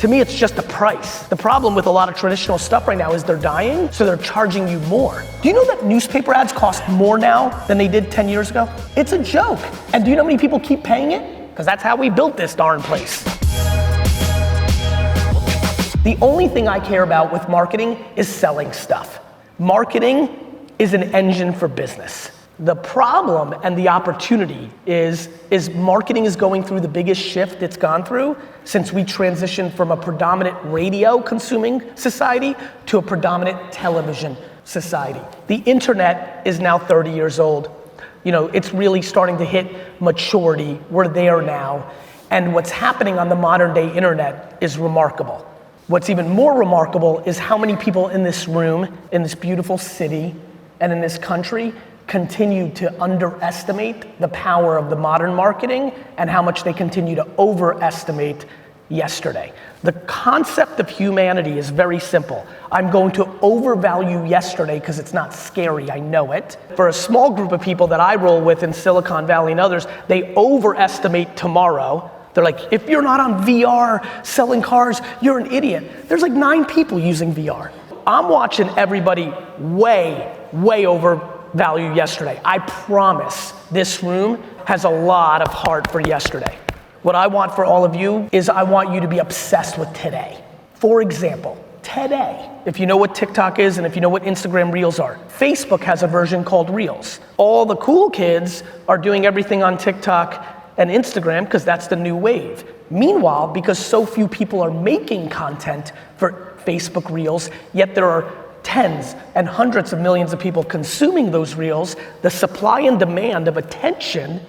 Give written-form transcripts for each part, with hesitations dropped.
To me, it's just the price. The problem with a lot of traditional stuff right now is they're dying, so they're charging you more. Do you know that newspaper ads cost more now than they did 10 years ago? It's a joke. And do you know how many people keep paying it? Because that's how we built this darn place. The only thing I care about with marketing is selling stuff. Marketing is an engine for business. The problem and the opportunity is marketing is going through the biggest shift it's gone through since we transitioned from a predominant radio consuming society to a predominant television society. The internet is now 30 years old. You know, it's really starting to hit maturity. We're there now. And what's happening on the modern day internet is remarkable. What's even more remarkable is how many people in this room, in this beautiful city, and in this country continue to underestimate the power of the modern marketing and how much they continue to overestimate yesterday. The concept of humanity is very simple. I'm going to overvalue yesterday because it's not scary, I know it. For a small group of people that I roll with in Silicon Valley and others, they overestimate tomorrow. They're like, if you're not on VR selling cars, you're an idiot. There's like 9 people using VR. I'm watching everybody way overvalue yesterday. I promise this room has a lot of heart for yesterday. What I want for all of you is I want you to be obsessed with today. For example, today, if you know what TikTok is and if you know what Instagram Reels are, Facebook has a version called Reels. All the cool kids are doing everything on TikTok and Instagram because that's the new wave. Meanwhile, because so few people are making content for Facebook Reels, yet there are tens and hundreds of millions of people consuming those reels, the supply and demand of attention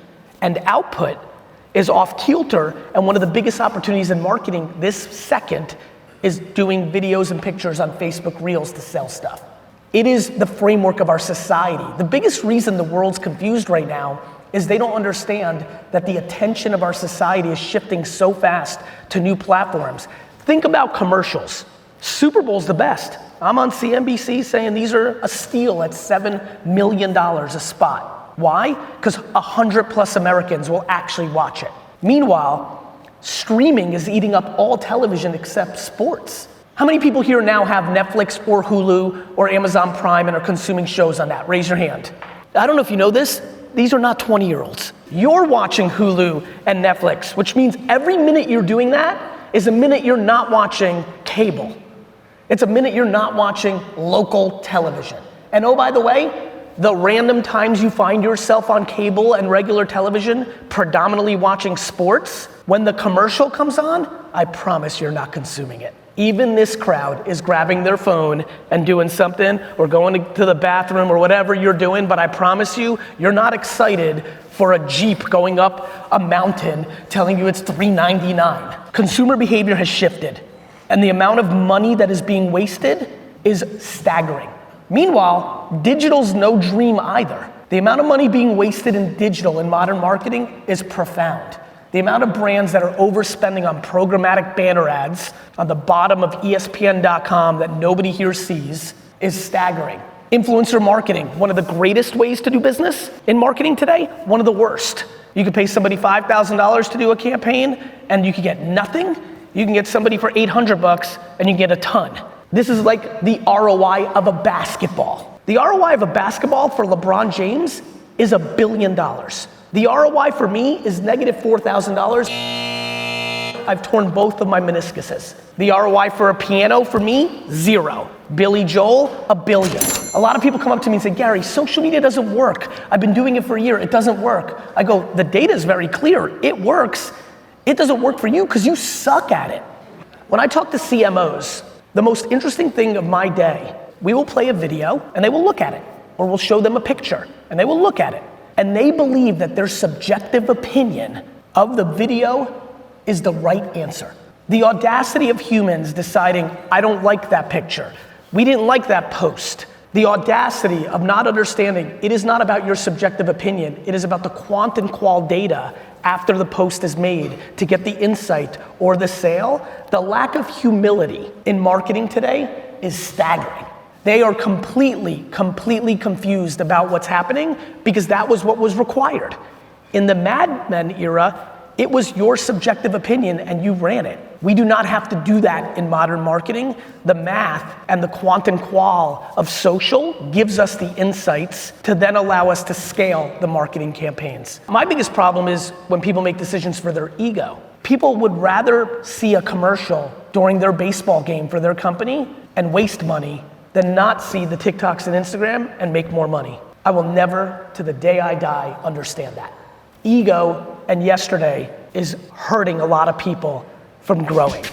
and output is off kilter, and one of the biggest opportunities in marketing this second is doing videos and pictures on Facebook Reels to sell stuff. It is the framework of our society. The biggest reason the world's confused right now is they don't understand that the attention of our society is shifting so fast to new platforms. Think about commercials. Super Bowl's the best. I'm on CNBC saying these are a steal at $7 million a spot. Why? Because 100+ Americans will actually watch it. Meanwhile, streaming is eating up all television except sports. How many people here now have Netflix or Hulu or Amazon Prime and are consuming shows on that? Raise your hand. I don't know if you know this, these are not 20-year-olds. You're watching Hulu and Netflix, which means every minute you're doing that is a minute you're not watching cable. It's a minute you're not watching local television. And oh, by the way, the random times you find yourself on cable and regular television, predominantly watching sports, when the commercial comes on, I promise you're not consuming it. Even this crowd is grabbing their phone and doing something or going to the bathroom or whatever you're doing, but I promise you, you're not excited for a Jeep going up a mountain telling you it's $3.99. Consumer behavior has shifted, and the amount of money that is being wasted is staggering. Meanwhile, digital's no dream either. The amount of money being wasted in digital and modern marketing is profound. The amount of brands that are overspending on programmatic banner ads on the bottom of ESPN.com that nobody here sees is staggering. Influencer marketing, one of the greatest ways to do business in marketing today, one of the worst. You could pay somebody $5,000 to do a campaign and you could get nothing. You can get somebody for $800 and you can get a ton. This is like the ROI of a basketball. The ROI of a basketball for LeBron James is $1 billion. The ROI for me is negative $4,000. I've torn both of my meniscuses. The ROI for a piano for me, 0. Billy Joel, $1 billion. A lot of people come up to me and say, Gary, social media doesn't work. I've been doing it for a year, it doesn't work. I go, the data is very clear, it works. It doesn't work for you because you suck at it. When I talk to CMOs, the most interesting thing of my day, we will play a video and they will look at it, or we'll show them a picture and they will look at it. And they believe that their subjective opinion of the video is the right answer. The audacity of humans deciding, I don't like that picture. We didn't like that post. The audacity of not understanding, it is not about your subjective opinion, it is about the quant and qual data after the post is made to get the insight or the sale. The lack of humility in marketing today is staggering. They are completely confused about what's happening because that was what was required. In the Mad Men era, it was your subjective opinion and you ran it. We do not have to do that in modern marketing. The math and the quant and qual of social gives us the insights to then allow us to scale the marketing campaigns. My biggest problem is when people make decisions for their ego. People would rather see a commercial during their baseball game for their company and waste money than not see the TikToks and Instagram and make more money. I will never, to the day I die, understand that. Ego and yesterday is hurting a lot of people from growing.